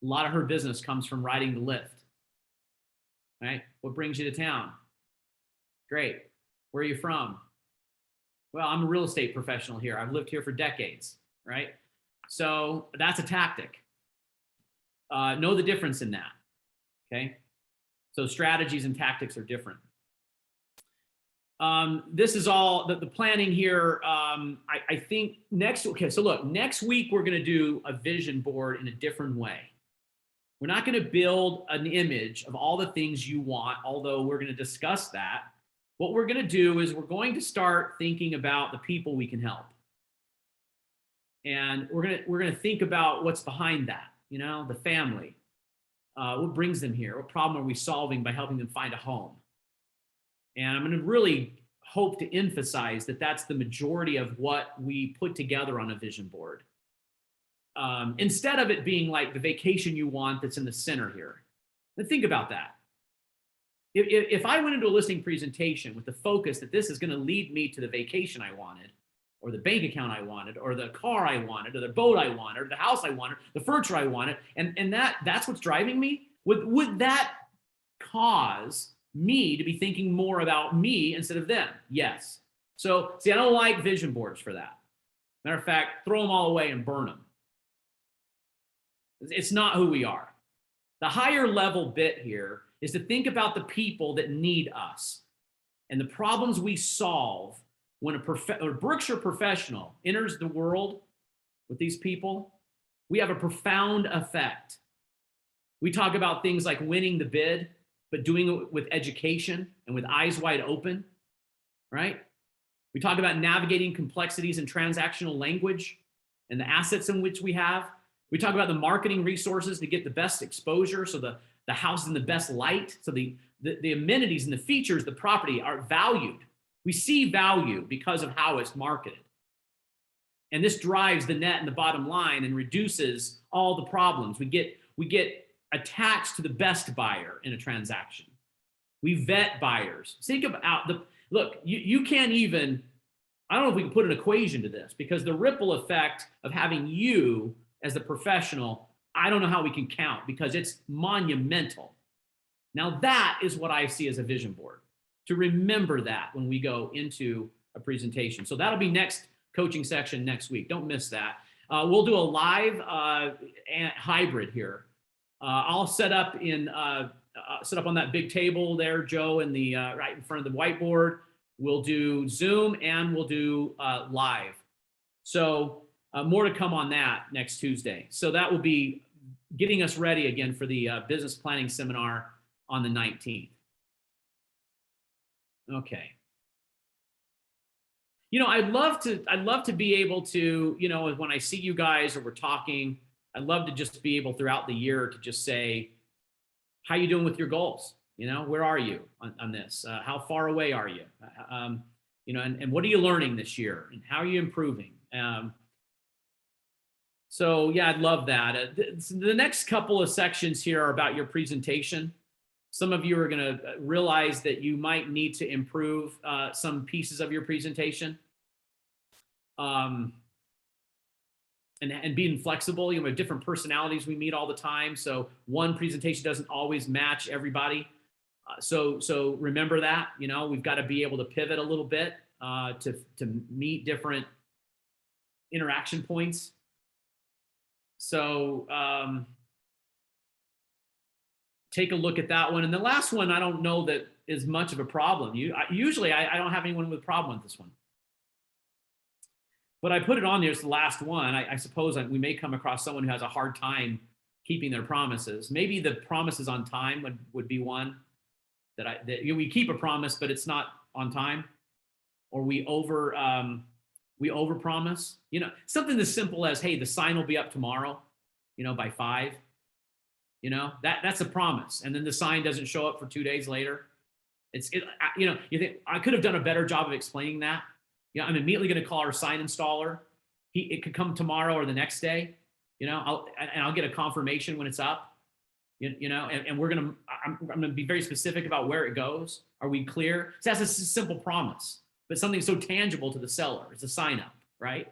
S1: A lot of her business comes from riding the lift. Right? What brings you to town? Great. Where are you from? Well, I'm a real estate professional here. I've lived here for decades, right? So that's a tactic. Know the difference in that, okay? So strategies and tactics are different. This is all the planning here. I think next week we're going to do a vision board in a different way. We're not going to build an image of all the things you want, although we're going to discuss that. What we're going to do is we're going to start thinking about the people we can help. And we're going to think about what's behind that, the family. What brings them here? What problem are we solving by helping them find a home? And I'm going to really hope to emphasize that that's the majority of what we put together on a vision board. Instead of it being like the vacation you want that's in the center here. But think about that. If I went into a listing presentation with the focus that this is going to lead me to the vacation I wanted, or the bank account I wanted, or the car I wanted, or the boat I wanted, or the house I wanted, the furniture I wanted, and that's what's driving me, would that cause me to be thinking more about me instead of them? Yes. So, see, I don't like vision boards for that. Matter of fact, throw them all away and burn them. It's not who we are. The higher level bit here is to think about the people that need us and the problems we solve when a Berkshire professional enters the world with these people. We have a profound effect. We talk about things like winning the bid, but doing it with education and with eyes wide open, right? We talk about navigating complexities in transactional language and the assets in which we have. We talk about the marketing resources to get the best exposure, so the house is in the best light, so the amenities and the features of the property are valued. We see value because of how it's marketed. And this drives the net and the bottom line and reduces all the problems. We get attached to the best buyer in a transaction. We vet buyers. Think about you can't even, I don't know if we can put an equation to this, because the ripple effect of having you as the professional, I don't know how we can count, because it's monumental. Now that is what I see as a vision board, to remember that when we go into a presentation. So that'll be next coaching section next week. Don't miss that. We'll do a live hybrid here. I'll set up on that big table there, Joe, in the right in front of the whiteboard. We'll do Zoom and we'll do live. So more to come on that next Tuesday. So that will be getting us ready again for the business planning seminar on the 19th. Okay. I'd love to be able to, when I see you guys or we're talking, I'd love to just be able throughout the year to just say, how you doing with your goals? You know, where are you on this? How far away are you? You know, and what are you learning this year, and how are you improving? So yeah, I'd love that. The next couple of sections here are about your presentation. Some of you are going to realize that you might need to improve some pieces of your presentation. And being flexible. You know, we have different personalities we meet all the time. So one presentation doesn't always match everybody. So remember that, you know, we've got to be able to pivot a little bit to meet different interaction points. So take a look at that one. And the last one, I don't know that is much of a problem. Usually I don't have anyone with a problem with this one. But I put it on there as the last one. I suppose we may come across someone who has a hard time keeping their promises. Maybe the promises on time would be one that you know, we keep a promise, but it's not on time, or we over promise. You know, something as simple as, hey, the sign will be up tomorrow, you know, by 5. You know, that's a promise, and then the sign doesn't show up for 2 days later. You know, you think I could have done a better job of explaining that. You know, I'm immediately going to call our sign installer. It could come tomorrow or the next day. You know, I'll get a confirmation when it's up. You know, and I'm going to be very specific about where it goes. Are we clear? So that's a simple promise, but something so tangible to the seller. It's a sign up, right?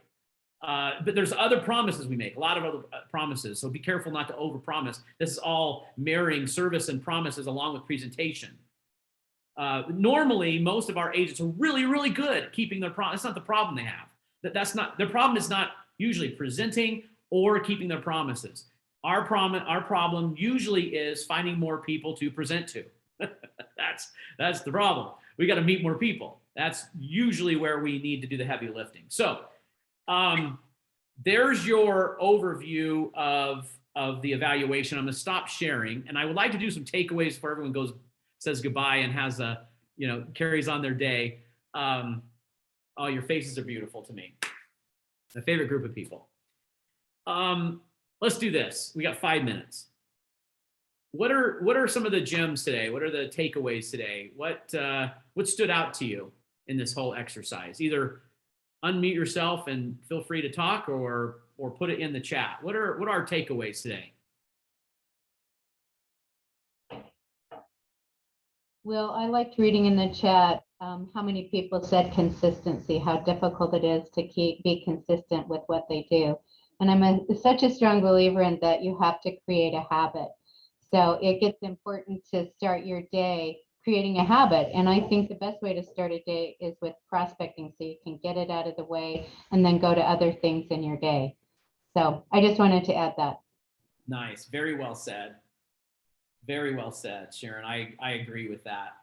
S1: But there's other promises we make, a lot of other promises. So be careful not to overpromise. This is all marrying service and promises along with presentation. Normally, most of our agents are really, really good at keeping their promise. That's not the problem they have. That's not their problem. Is not usually presenting or keeping their promises. Our problem usually is finding more people to present to. That's the problem. We got to meet more people. That's usually where we need to do the heavy lifting. So there's your overview of the evaluation. I'm going to stop sharing, and I would like to do some takeaways before everyone says goodbye and has carries on their day. Oh, your faces are beautiful to me. My favorite group of people. Let's do this. We got 5 minutes. What are some of the gems today? What are the takeaways today? What stood out to you in this whole exercise? Either unmute yourself and feel free to talk, or put it in the chat. What are our takeaways today?
S3: Well, I liked reading in the chat how many people said consistency, how difficult it is to be consistent with what they do. And I'm such a strong believer in that you have to create a habit. So it gets important to start your day creating a habit. And I think the best way to start a day is with prospecting, so you can get it out of the way and then go to other things in your day. So I just wanted to add that. Nice.
S1: Very well said. Very well said, Sharon. I agree with that.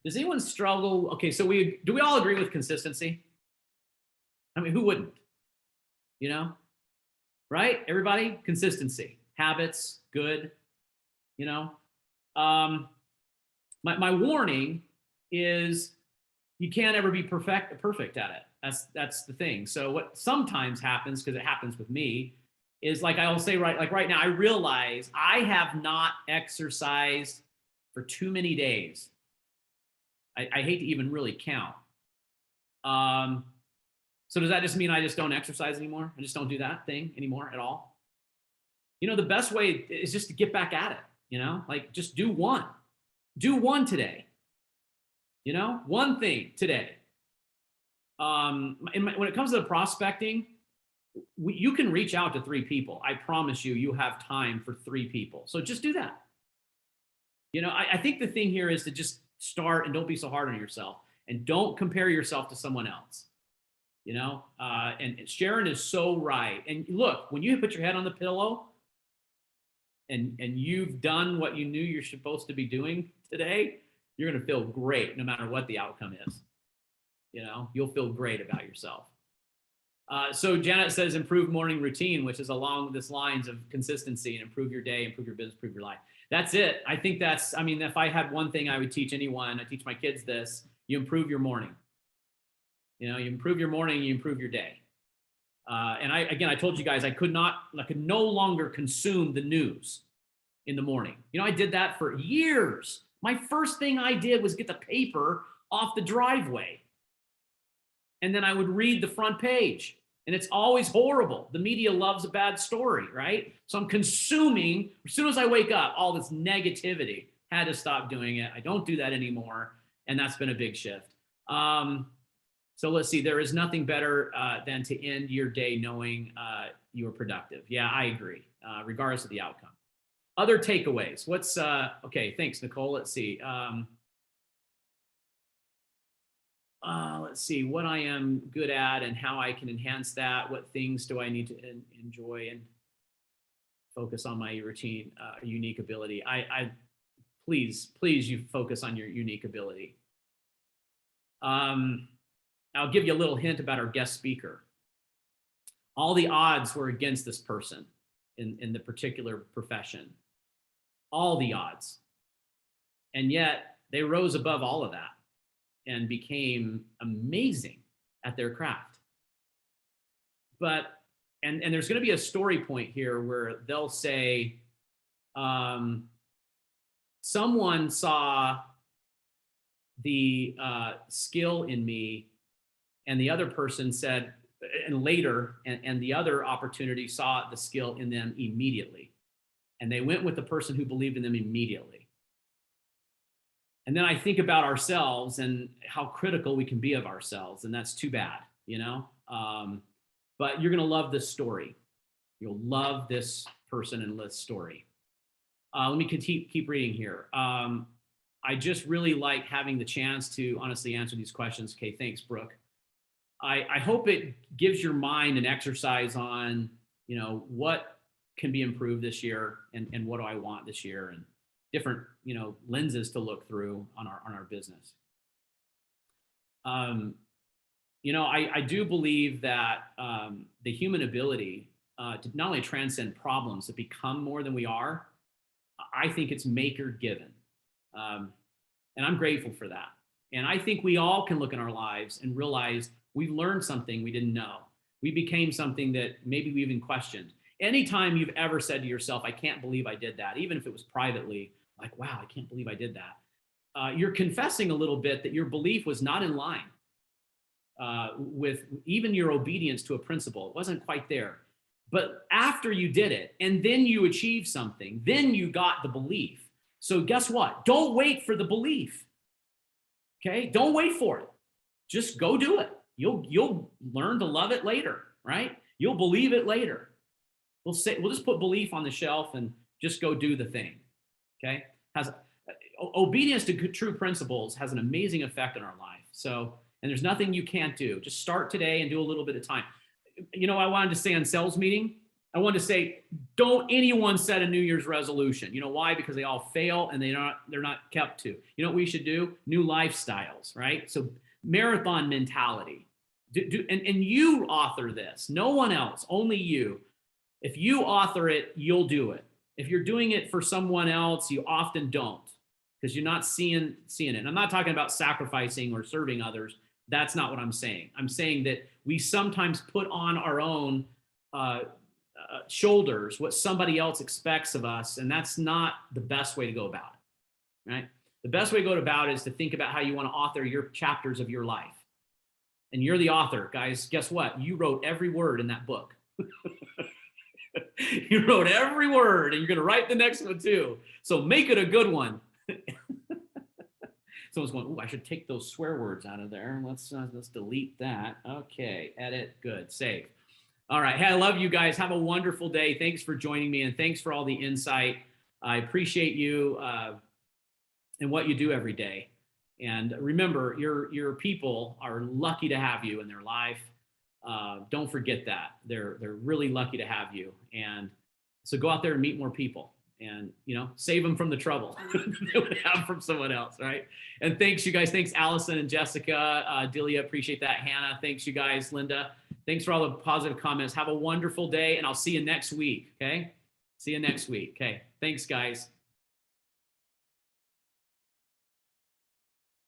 S1: Does anyone struggle? Okay, so do we all agree with consistency? I mean, who wouldn't? You know, right? Everybody, consistency, habits, good. You know, my warning is you can't ever be perfect at it. That's the thing. So what sometimes happens, because it happens with me, is like I'll say right now, I realize I have not exercised for too many days. I hate to even really count. So does that just mean I just don't exercise anymore? I just don't do that thing anymore at all? You know, the best way is just to get back at it, you know, like just do one today, you know, one thing today. When it comes to the prospecting, you can reach out to 3 people. I promise you have time for 3 people. So just do that. You know, I think the thing here is to just start and don't be so hard on yourself, and don't compare yourself to someone else. You know, and Sharon is so right. And look, when you put your head on the pillow and you've done what you knew you're supposed to be doing today, you're going to feel great no matter what the outcome is. You know, you'll feel great about yourself. So Janet says improve morning routine, which is along this lines of consistency, and improve your day, improve your business, improve your life. That's it. I think I mean, if I had one thing I would teach anyone, I teach my kids this: you improve your morning. You know, you improve your morning, you improve your day. And I told you guys, I could no longer consume the news in the morning. I did that for years. My first thing I did was get the paper off the driveway. And then I would read the front page. And it's always horrible. The media loves a bad story, right? So I'm consuming, as soon as I wake up, all this negativity. Had to stop doing it. I don't do that anymore. And that's been a big shift. So let's see, there is nothing better than to end your day knowing you were productive. Yeah, I agree, regardless of the outcome. Other takeaways. Okay, thanks, Nicole. Let's see. Let's see what I am good at and how I can enhance that. What things do I need to enjoy and focus on my routine, unique ability. Please, you focus on your unique ability. I'll give you a little hint about our guest speaker. All the odds were against this person in the particular profession. All the odds. And yet they rose above all of that and became amazing at their craft. But, and there's going to be a story point here where they'll say, someone saw the skill in me, and the other person said, and later, and the other opportunity saw the skill in them immediately. And they went with the person who believed in them immediately. And then I think about ourselves and how critical we can be of ourselves. And that's too bad, but you're going to love this story. You'll love this person and this story. Let me keep reading here. I just really like having the chance to honestly answer these questions. Okay, thanks, Brooke. I hope it gives your mind an exercise on, what can be improved this year and what do I want this year, and different, lenses to look through on our business. I do believe that the human ability to not only transcend problems, to become more than we are, I think it's maker given. And I'm grateful for that. And I think we all can look in our lives and realize we learned something we didn't know. We became something that maybe we even questioned. Anytime you've ever said to yourself, I can't believe I did that, even if it was privately, like, wow, I can't believe I did that. You're confessing a little bit that your belief was not in line with even your obedience to a principle. It wasn't quite there. But after you did it, and then you achieved something, then you got the belief. So guess what? Don't wait for the belief. Okay? Don't wait for it. Just go do it. You'll learn to love it later, right? You'll believe it later. We'll just put belief on the shelf and just go do the thing. Okay? Obedience to true principles has an amazing effect on our life. So, and there's nothing you can't do. Just start today and do a little bit of time. I wanted to say on sales meeting, I wanted to say, don't anyone set a New Year's resolution. You know why? Because they all fail and they're not kept to. You know what we should do? New lifestyles, right? So marathon mentality. And you author this, no one else, only you. If you author it, you'll do it. If you're doing it for someone else, you often don't, because you're not seeing it. And I'm not talking about sacrificing or serving others. That's not what I'm saying. I'm saying that we sometimes put on our own shoulders what somebody else expects of us, and that's not the best way to go about it, right? The best way to go about it is to think about how you want to author your chapters of your life. And you're the author, guys. Guess what? You wrote every word in that book. You wrote every word, and you're going to write the next one too. So make it a good one. Someone's going, "Ooh, I should take those swear words out of there. Let's delete that." Okay, edit, good, save. All right, hey, I love you guys. Have a wonderful day. Thanks for joining me, and thanks for all the insight. I appreciate you and what you do every day. And remember, your people are lucky to have you in their life. Don't forget that. They're really lucky to have you. And so go out there and meet more people, and save them from the trouble they would have from someone else, right? And thanks, you guys. Thanks, Allison and Jessica, Delia, appreciate that. Hannah, thanks, you guys. Linda, thanks for all the positive comments. Have a wonderful day, and I'll see you next week. Okay, see you next week. Okay, thanks, guys.